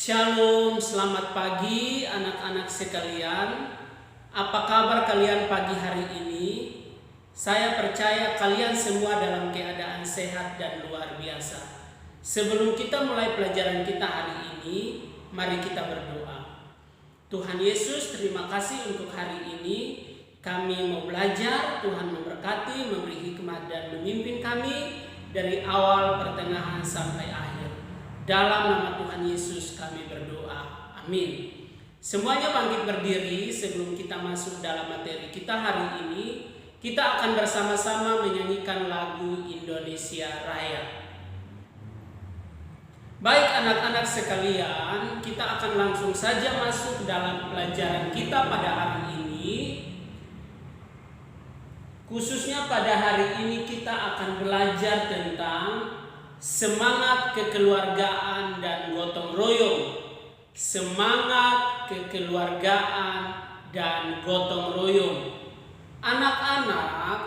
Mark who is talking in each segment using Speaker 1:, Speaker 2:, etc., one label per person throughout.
Speaker 1: Shalom, selamat pagi anak-anak sekalian. Apa kabar kalian pagi hari ini? Saya percaya kalian semua dalam keadaan sehat dan luar biasa. Sebelum kita mulai pelajaran kita hari ini, mari kita berdoa. Tuhan Yesus, terima kasih untuk hari ini. Kami mau belajar, Tuhan memberkati, memberi hikmat dan memimpin kami dari awal, pertengahan sampai akhir. Dalam nama Tuhan Yesus kami berdoa. Amin. Semuanya bangkit berdiri sebelum kita masuk dalam materi kita hari ini. Kita akan bersama-sama menyanyikan lagu Indonesia Raya. Baik anak-anak sekalian, kita akan langsung saja masuk dalam pelajaran kita pada hari ini. Khususnya pada hari ini kita akan belajar tentang semangat kekeluargaan dan gotong royong. Semangat kekeluargaan dan gotong royong. Anak-anak,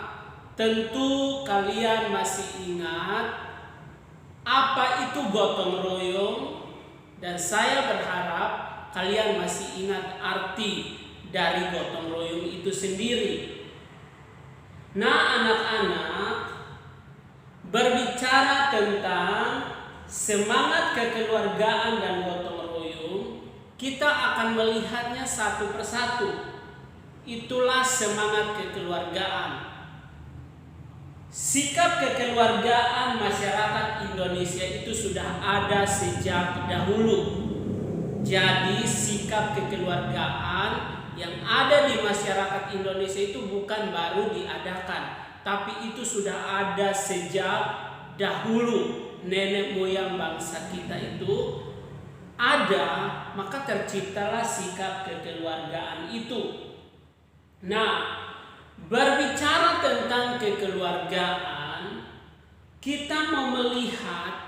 Speaker 1: tentu kalian masih ingat apa itu gotong royong, dan saya berharap kalian masih ingat arti dari gotong royong itu sendiri. Nah, anak-anak, berbicara tentang semangat kekeluargaan dan gotong royong, kita akan melihatnya satu persatu. Itulah semangat kekeluargaan. Sikap kekeluargaan masyarakat Indonesia itu sudah ada sejak dahulu. Jadi sikap kekeluargaan yang ada di masyarakat Indonesia itu bukan baru diadakan, tapi itu sudah ada sejak dahulu. Nenek moyang bangsa kita itu ada, maka terciptalah sikap kekeluargaan itu. Nah, berbicara tentang kekeluargaan, kita mau melihat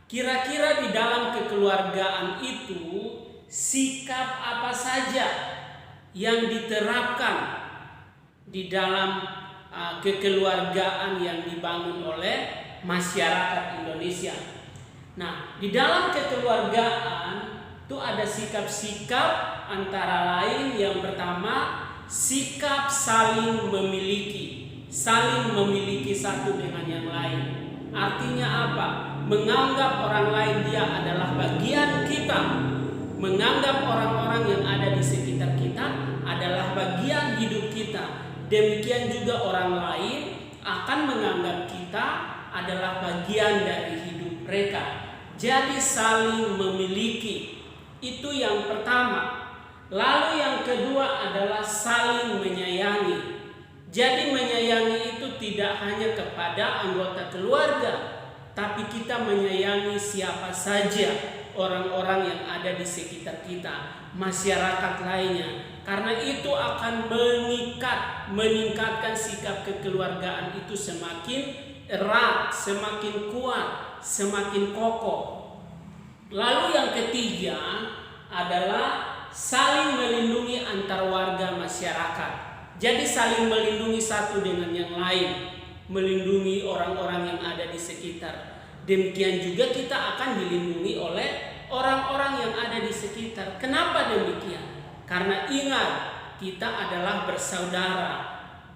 Speaker 1: kira-kira di dalam kekeluargaan itu sikap apa saja yang diterapkan di dalam kekeluargaan yang dibangun oleh masyarakat Indonesia. Nah, di dalam kekeluargaan itu ada sikap-sikap, antara lain yang pertama sikap saling memiliki. Saling memiliki satu dengan yang lain. Artinya apa? Menganggap orang lain dia adalah bagian kita. Menganggap orang-orang yang ada di sekitar kita adalah bagian hidup kita. Demikian juga orang lain akan menganggap kita adalah bagian dari hidup mereka. Jadi saling memiliki. Itu yang pertama. Lalu yang kedua adalah saling menyayangi. Jadi menyayangi itu tidak hanya kepada anggota keluarga, tapi kita menyayangi siapa saja orang-orang yang ada di sekitar kita, masyarakat lainnya. Karena itu akan meningkatkan sikap kekeluargaan itu semakin erat, semakin kuat, semakin kokoh. Lalu yang ketiga adalah saling melindungi antar warga masyarakat. Jadi saling melindungi satu dengan yang lain, melindungi orang-orang yang ada di sekitar. Demikian juga kita akan dilindungi oleh orang-orang yang ada di sekitar. Kenapa demikian? Karena ingat, kita adalah bersaudara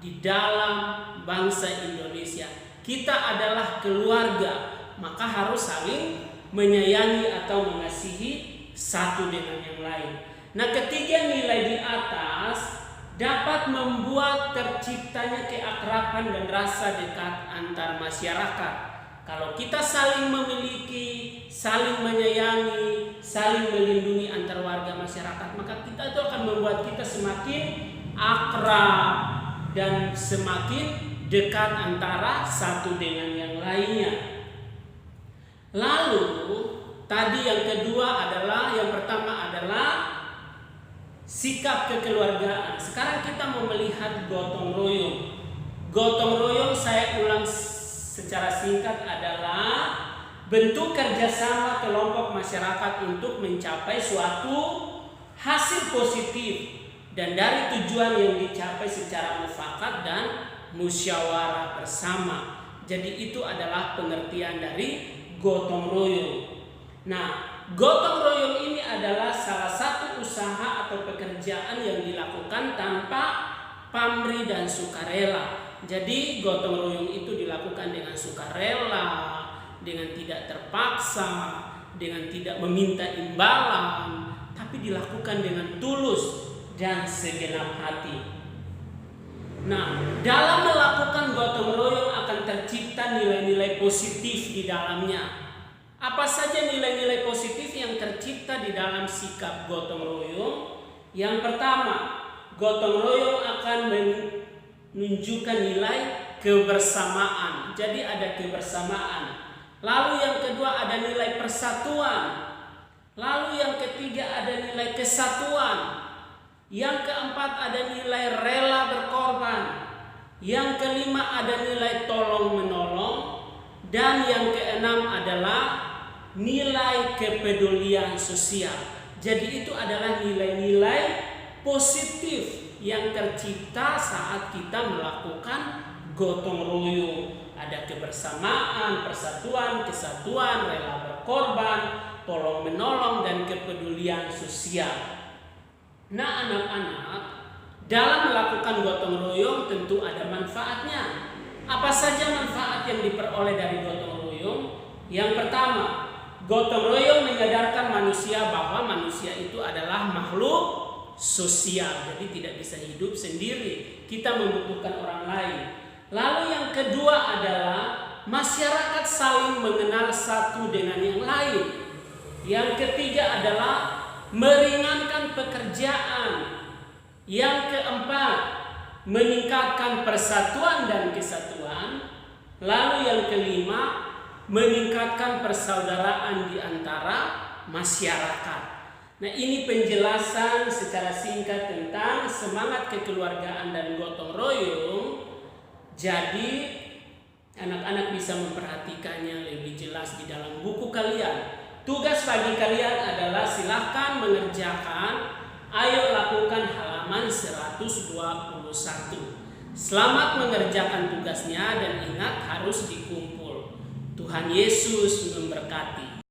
Speaker 1: di dalam bangsa Indonesia. Kita adalah keluarga, maka harus saling menyayangi atau mengasihi satu dengan yang lain. Nah, ketiga nilai di atas dapat membuat terciptanya keakraban dan rasa dekat antar masyarakat. Kalau kita saling memiliki, saling menyayangi, saling melindungi antar warga masyarakat, maka kita itu akan membuat kita semakin akrab dan semakin dekat antara satu dengan yang lainnya. Lalu tadi yang kedua adalah, yang pertama adalah sikap kekeluargaan. Sekarang kita mau melihat gotong royong. Gotong royong, saya ulang secara singkat, adalah bentuk kerjasama kelompok masyarakat untuk mencapai suatu hasil positif dan dari tujuan yang dicapai secara mufakat dan musyawarah bersama. Jadi itu adalah pengertian dari gotong royong. Nah, gotong royong ini adalah salah satu usaha atau pekerjaan yang dilakukan tanpa pamrih dan sukarela. Jadi gotong royong itu dilakukan dengan sukarela, dengan tidak terpaksa, dengan tidak meminta imbalan, tapi dilakukan dengan tulus dan segenap hati. Nah, dalam melakukan gotong royong akan tercipta nilai-nilai positif di dalamnya. Apa saja nilai-nilai positif yang tercipta di dalam sikap gotong royong? Yang pertama, gotong royong akan menunjukkan nilai kebersamaan. Jadi ada kebersamaan. Lalu yang kedua ada nilai persatuan. Lalu yang ketiga ada nilai kesatuan. Yang keempat ada nilai rela berkorban. Yang kelima ada nilai tolong menolong. Dan yang keenam adalah nilai kepedulian sosial. Jadi itu adalah nilai-nilai positif yang tercipta saat kita melakukan gotong royong. Ada kebersamaan, persatuan, kesatuan, rela berkorban, tolong menolong, dan kepedulian sosial. Nah, anak-anak, dalam melakukan gotong royong tentu ada manfaatnya. Apa saja manfaat yang diperoleh dari gotong royong? Yang pertama, gotong royong menyadarkan manusia bahwa manusia itu adalah makhluk sosial. Jadi tidak bisa hidup sendiri. Kita membutuhkan orang lain. Lalu yang kedua adalah masyarakat saling mengenal satu dengan yang lain. Yang ketiga adalah meringankan pekerjaan. Yang keempat, meningkatkan persatuan dan kesatuan. Lalu yang kelima, meningkatkan persaudaraan di antara masyarakat. Nah, ini penjelasan secara singkat tentang semangat kekeluargaan dan gotong royong. Jadi anak-anak bisa memperhatikannya lebih jelas di dalam buku kalian. Tugas bagi kalian adalah silahkan mengerjakan. Ayo lakukan halaman 121. Selamat mengerjakan tugasnya dan ingat harus dikumpul. Tuhan Yesus memberkati.